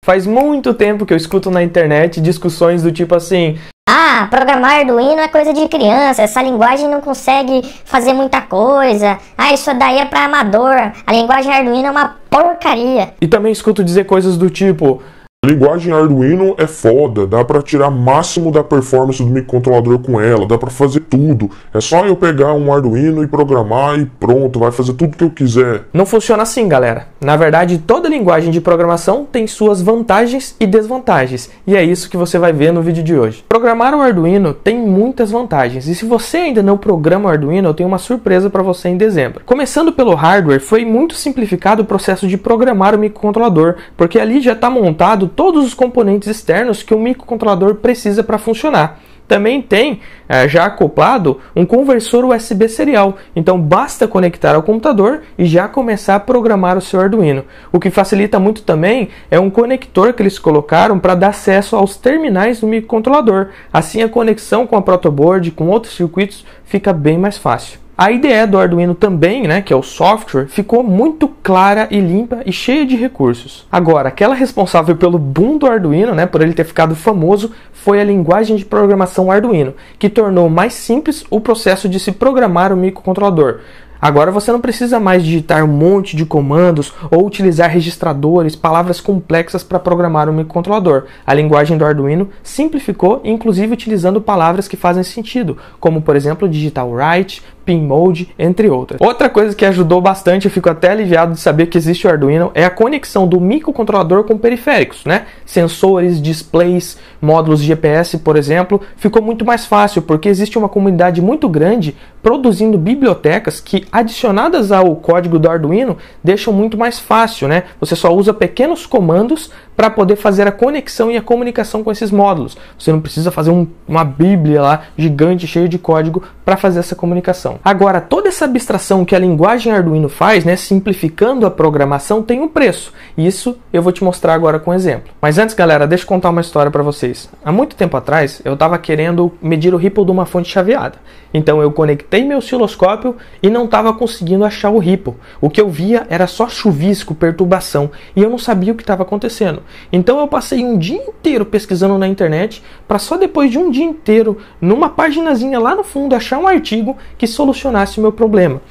Faz muito tempo que eu escuto na internet discussões do tipo assim: ah, programar Arduino é coisa de criança, essa linguagem não consegue fazer muita coisa. Ah, isso daí é para amador, a linguagem Arduino é uma porcaria. E também escuto dizer coisas do tipo: a linguagem Arduino é foda, dá pra tirar máximo da performance do microcontrolador com ela, dá pra fazer tudo. É só eu pegar um Arduino e programar e pronto, vai fazer tudo que eu quiser. Não funciona assim, galera. Na verdade, toda linguagem de programação tem suas vantagens e desvantagens, e é isso que você vai ver no vídeo de hoje. Programar o Arduino tem muitas vantagens, e se você ainda não programa o Arduino, eu tenho uma surpresa para você em dezembro. Começando pelo hardware, foi muito simplificado o processo de programar o microcontrolador, porque ali já está montado todos os componentes externos que o microcontrolador precisa para funcionar. Também tem já acoplado um conversor USB serial, então basta conectar ao computador e já começar a programar o seu Arduino. O que facilita muito também é um conector que eles colocaram para dar acesso aos terminais do microcontrolador. Assim a conexão com a protoboard e com outros circuitos fica bem mais fácil. A IDE do Arduino também, que é o software, ficou muito clara e limpa e cheia de recursos. Agora, aquela responsável pelo boom do Arduino, por ele ter ficado famoso, foi a linguagem de programação Arduino, que tornou mais simples o processo de se programar o microcontrolador. Agora você não precisa mais digitar um monte de comandos ou utilizar registradores, palavras complexas para programar um microcontrolador. A linguagem do Arduino simplificou, inclusive utilizando palavras que fazem sentido, como por exemplo digital write, pin mode, entre outras. Outra coisa que ajudou bastante, eu fico até aliviado de saber que existe o Arduino, é a conexão do microcontrolador com periféricos, Sensores, displays, módulos GPS, por exemplo, ficou muito mais fácil, porque existe uma comunidade muito grande produzindo bibliotecas que, adicionadas ao código do Arduino, deixam muito mais fácil, Você só usa pequenos comandos para poder fazer a conexão e a comunicação com esses módulos. Você não precisa fazer uma bíblia lá gigante, cheia de código para fazer essa comunicação. Agora, toda essa abstração que a linguagem Arduino faz, simplificando a programação, tem um preço. Isso eu vou te mostrar agora com um exemplo. Mas antes, galera, deixa eu contar uma história para vocês. Há muito tempo atrás, eu estava querendo medir o ripple de uma fonte chaveada. Então eu conectei meu osciloscópio e não estava conseguindo achar o ripple. O que eu via era só chuvisco, perturbação, e eu não sabia o que estava acontecendo. Então eu passei um dia inteiro pesquisando na internet para só depois de um dia inteiro, numa paginazinha lá no fundo, achar um artigo que solucionasse o meu problema.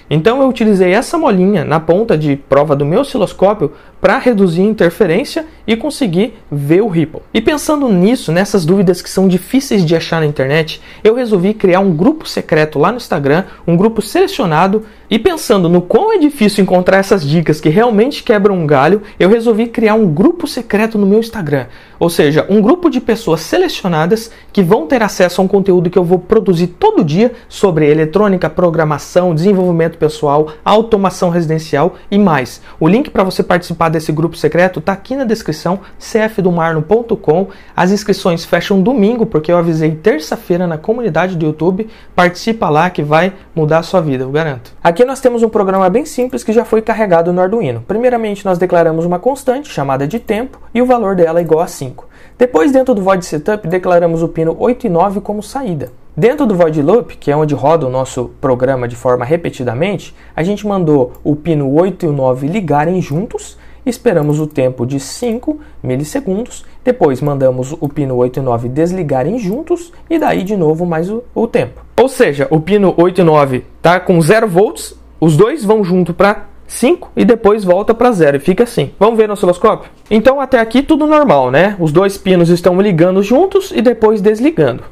Então eu utilizei essa molinha na ponta de prova do meu osciloscópio para reduzir a interferência e conseguir ver o ripple. E pensando nisso, nessas dúvidas que são difíceis de achar na internet, eu resolvi criar um grupo secreto lá no Instagram, um grupo selecionado, e pensando no quão é difícil encontrar essas dicas que realmente quebram um galho, eu resolvi criar um grupo secreto no meu Instagram. Ou seja, um grupo de pessoas selecionadas que vão ter acesso a um conteúdo que eu vou produzir todo dia sobre eletrônica, programação, desenvolvimento pessoal, automação residencial e mais. O link para você participar desse grupo secreto está aqui na descrição, cfdomarno.com. As inscrições fecham domingo, porque eu avisei terça-feira na comunidade do YouTube. Participa lá que vai mudar a sua vida, eu garanto. Aqui nós temos um programa bem simples que já foi carregado no Arduino. Primeiramente nós declaramos uma constante chamada de tempo e o valor dela é igual a 5. Depois, dentro do void setup, declaramos o pino 8 e 9 como saída. Dentro do void loop, que é onde roda o nosso programa de forma repetidamente, a gente mandou o pino 8 e o 9 ligarem juntos, esperamos o tempo de 5 milissegundos, depois mandamos o pino 8 e 9 desligarem juntos e daí de novo mais o tempo. Ou seja, o pino 8 e 9 está com 0 volts, os dois vão junto para 5 e depois volta para 0 e fica assim. Vamos ver no osciloscópio? Então até aqui tudo normal, Os dois pinos estão ligando juntos e depois desligando.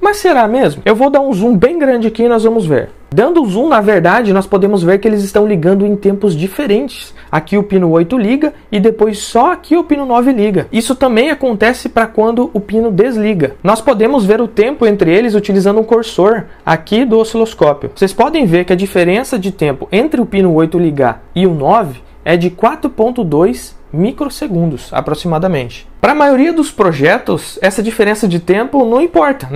Mas será mesmo? Eu vou dar um zoom bem grande aqui e nós vamos ver. Dando o zoom, na verdade, nós podemos ver que eles estão ligando em tempos diferentes. Aqui o pino 8 liga e depois só aqui o pino 9 liga. Isso também acontece para quando o pino desliga. Nós podemos ver o tempo entre eles utilizando um cursor aqui do osciloscópio. Vocês podem ver que a diferença de tempo entre o pino 8 ligar e o 9 é de 4,2 microsegundos aproximadamente. Para a maioria dos projetos, essa diferença de tempo não importa,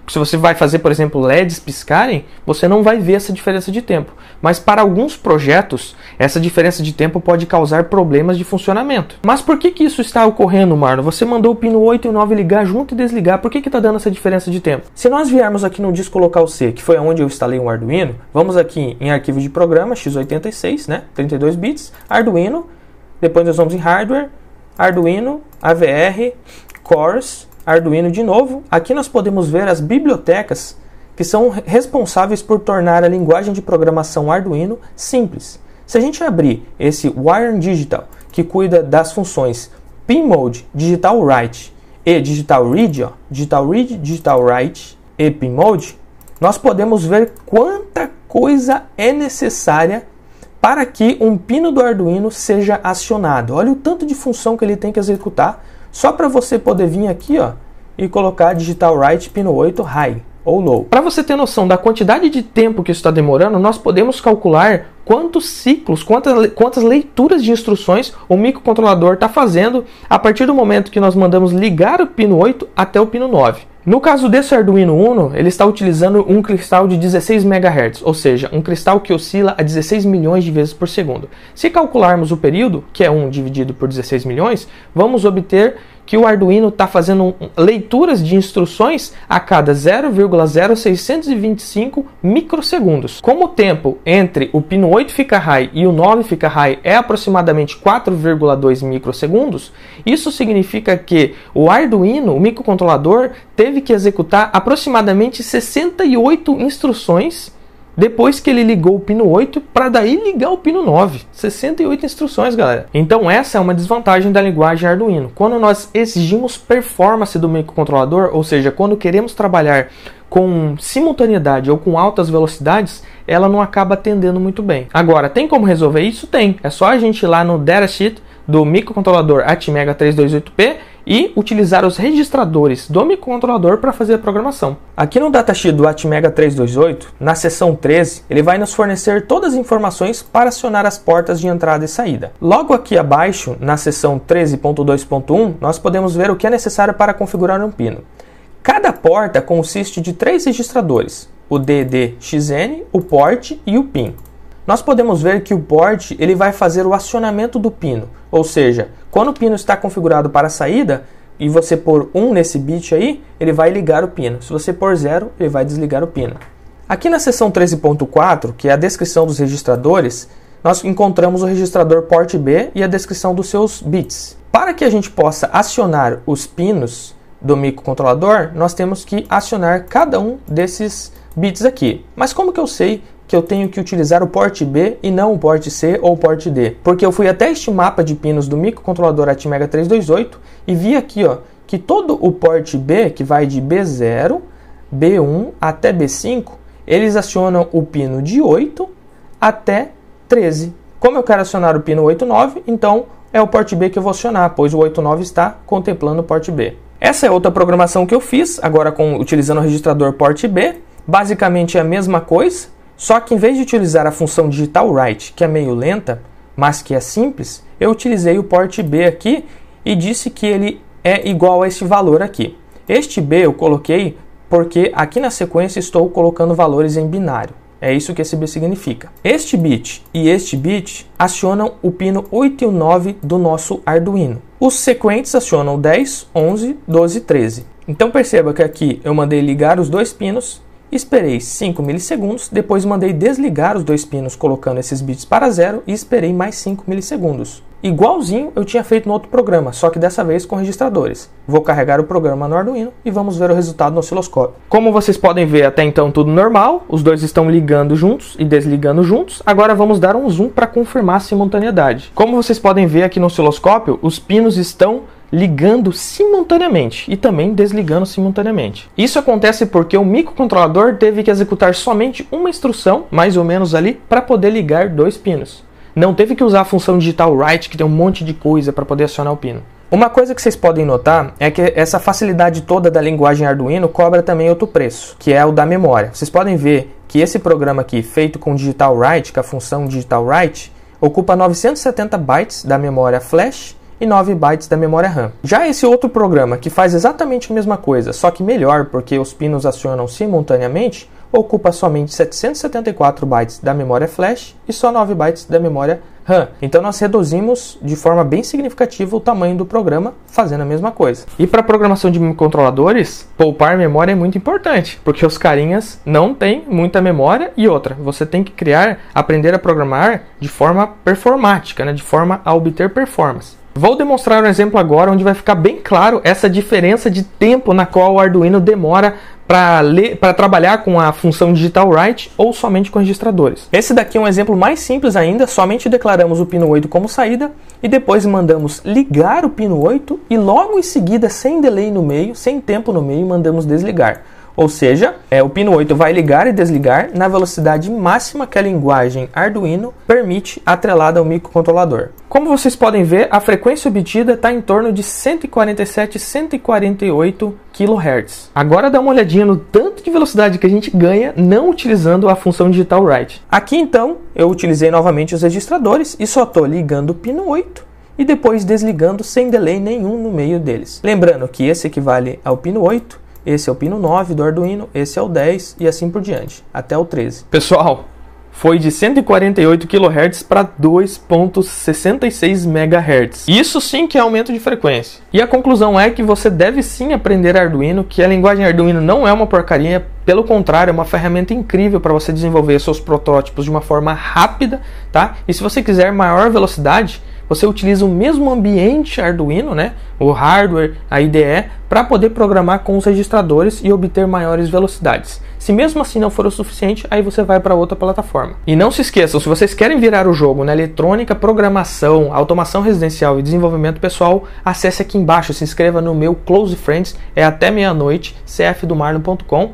Se você vai fazer, por exemplo, LEDs piscarem, você não vai ver essa diferença de tempo. Mas para alguns projetos, essa diferença de tempo pode causar problemas de funcionamento. Mas por que isso está ocorrendo, Marlon? Você mandou o pino 8 e o 9 ligar junto e desligar, por que está dando essa diferença de tempo? Se nós viermos aqui no disco local C, que foi onde eu instalei o Arduino, vamos aqui em arquivo de programa, x86, 32 bits, Arduino, depois nós vamos em hardware, Arduino, AVR, Cores, Arduino de novo. Aqui nós podemos ver as bibliotecas que são responsáveis por tornar a linguagem de programação Arduino simples. Se a gente abrir esse Wired Digital, que cuida das funções PinMode, Digital Write e Digital Read, Digital Read, Digital Write e PinMode, nós podemos ver quanta coisa é necessária para que um pino do Arduino seja acionado. Olha o tanto de função que ele tem que executar só para você poder vir aqui e colocar Digital Write pino 8 High ou Low. Para você ter noção da quantidade de tempo que isso está demorando, nós podemos calcular quantos ciclos, quantas leituras de instruções o microcontrolador está fazendo a partir do momento que nós mandamos ligar o pino 8 até o pino 9. No caso desse Arduino Uno, ele está utilizando um cristal de 16 MHz, ou seja, um cristal que oscila a 16 milhões de vezes por segundo. Se calcularmos o período, que é 1 dividido por 16 milhões, vamos obter que o Arduino está fazendo leituras de instruções a cada 0,0625 microsegundos. Como o tempo entre o pino 8 fica high e o 9 fica high é aproximadamente 4,2 microsegundos, isso significa que o Arduino, o microcontrolador, teve que executar aproximadamente 68 instruções depois que ele ligou o pino 8 para daí ligar o pino 9. 68 instruções, galera. Então essa é uma desvantagem da linguagem Arduino. Quando nós exigimos performance do microcontrolador, ou seja, quando queremos trabalhar com simultaneidade ou com altas velocidades, ela não acaba atendendo muito bem. Agora, tem como resolver isso? Tem. É só a gente ir lá no datasheet do microcontrolador Atmega 328P e utilizar os registradores do microcontrolador para fazer a programação. Aqui no datasheet do Atmega 328, na seção 13, ele vai nos fornecer todas as informações para acionar as portas de entrada e saída. Logo aqui abaixo, na seção 13.2.1, nós podemos ver o que é necessário para configurar um pino. Cada porta consiste de 3 registradores, o DDXN, o port e o pin. Nós podemos ver que o port ele vai fazer o acionamento do pino, ou seja, quando o pino está configurado para a saída e você pôr 1 nesse bit aí, ele vai ligar o pino. Se você pôr 0, ele vai desligar o pino. Aqui na seção 13.4, que é a descrição dos registradores, nós encontramos o registrador port B e a descrição dos seus bits. Para que a gente possa acionar os pinos do microcontrolador, nós temos que acionar cada um desses bits aqui. Mas como que eu sei que eu tenho que utilizar o port B e não o port C ou o port D? Porque eu fui até este mapa de pinos do microcontrolador Atmega 328 e vi aqui que todo o port B, que vai de B0, B1 até B5, eles acionam o pino de 8 até 13. Como eu quero acionar o pino 8,9, então é o port B que eu vou acionar, pois o 8,9 está contemplando o port B. Essa é outra programação que eu fiz, agora utilizando o registrador port B. Basicamente é a mesma coisa, só que em vez de utilizar a função Digital Write, que é meio lenta, mas que é simples, eu utilizei o port B aqui e disse que ele é igual a esse valor aqui. Este B eu coloquei porque aqui na sequência estou colocando valores em binário. É isso que esse B significa. Este bit e este bit acionam o pino 8 e o 9 do nosso Arduino. Os sequentes acionam 10, 11, 12 e 13. Então perceba que aqui eu mandei ligar os dois pinos, esperei 5 milissegundos, depois mandei desligar os dois pinos colocando esses bits para 0 e esperei mais 5 milissegundos. Igualzinho eu tinha feito no outro programa, só que dessa vez com registradores. Vou carregar o programa no Arduino e vamos ver o resultado no osciloscópio. Como vocês podem ver, até então tudo normal, os dois estão ligando juntos e desligando juntos. Agora vamos dar um zoom para confirmar a simultaneidade. Como vocês podem ver aqui no osciloscópio, os pinos estão ligando simultaneamente e também desligando simultaneamente. Isso acontece porque o microcontrolador teve que executar somente uma instrução, mais ou menos ali, para poder ligar dois pinos. Não teve que usar a função Digital Write, que tem um monte de coisa para poder acionar o pino. Uma coisa que vocês podem notar é que essa facilidade toda da linguagem Arduino cobra também outro preço, que é o da memória. Vocês podem ver que esse programa aqui, feito com Digital Write, com a função Digital Write, ocupa 970 bytes da memória flash e 9 bytes da memória RAM. Já esse outro programa, que faz exatamente a mesma coisa, só que melhor porque os pinos acionam simultaneamente, ocupa somente 774 bytes da memória flash e só 9 bytes da memória RAM. Então nós reduzimos de forma bem significativa o tamanho do programa fazendo a mesma coisa. E para programação de microcontroladores, poupar memória é muito importante, porque os carinhas não têm muita memória e outra, você tem que aprender a programar de forma performática, de forma a obter performance. Vou demonstrar um exemplo agora onde vai ficar bem claro essa diferença de tempo na qual o Arduino demora para trabalhar com a função digital write ou somente com registradores. Esse daqui é um exemplo mais simples ainda, somente declaramos o pino 8 como saída e depois mandamos ligar o pino 8 e logo em seguida, sem delay no meio, sem tempo no meio, mandamos desligar. Ou seja, o pino 8 vai ligar e desligar na velocidade máxima que a linguagem Arduino permite atrelada ao microcontrolador. Como vocês podem ver, a frequência obtida está em torno de 147 148 kHz. Agora dá uma olhadinha no tanto de velocidade que a gente ganha não utilizando a função digital write. Aqui então, eu utilizei novamente os registradores e só estou ligando o pino 8 e depois desligando sem delay nenhum no meio deles. Lembrando que esse equivale ao pino 8, esse é o pino 9 do Arduino, esse é o 10 e assim por diante, até o 13. Pessoal, foi de 148 kHz para 2.66 MHz. Isso sim que é aumento de frequência. E a conclusão é que você deve sim aprender Arduino, que a linguagem Arduino não é uma porcaria, pelo contrário, é uma ferramenta incrível para você desenvolver seus protótipos de uma forma rápida, tá? E se você quiser maior velocidade, você utiliza o mesmo ambiente Arduino, né? O hardware, a IDE, para poder programar com os registradores e obter maiores velocidades. Se mesmo assim não for o suficiente, aí você vai para outra plataforma. E não se esqueçam, se vocês querem virar o jogo na eletrônica, programação, automação residencial e desenvolvimento pessoal, acesse aqui embaixo, se inscreva no meu Close Friends, é até meia-noite, cfdomarlon.com.